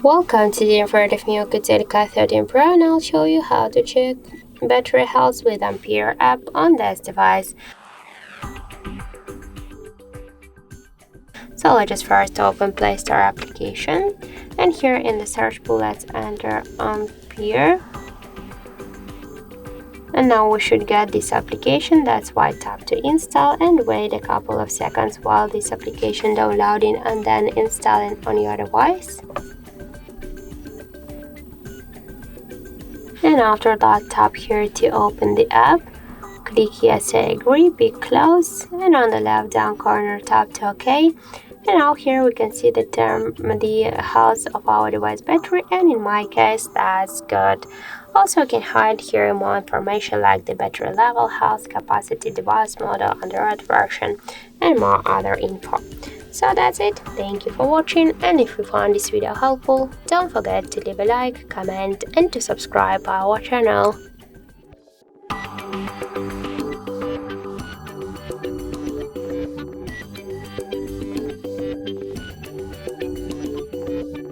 Welcome to the infrared of Oukitel K13 Pro, and I'll show you how to check battery health with Ampere app on this device. So let's just first open Play Store application, and here in the search bar let's enter Ampere. And now we should get this application. That's why tap to install and wait a couple of seconds while this application downloading and then installing on your device. And after that, tap here to open the app. Click yes, I agree, be close, and on the left down corner tap to OK. And now here we can see the health of our device battery, and in my case that's good. Also you can hide here more information like the battery level, health, capacity, device model, Android version, and more other info. So that's it. Thank you for watching, and if you found this video helpful, don't forget to leave a like, comment, and to subscribe our channel.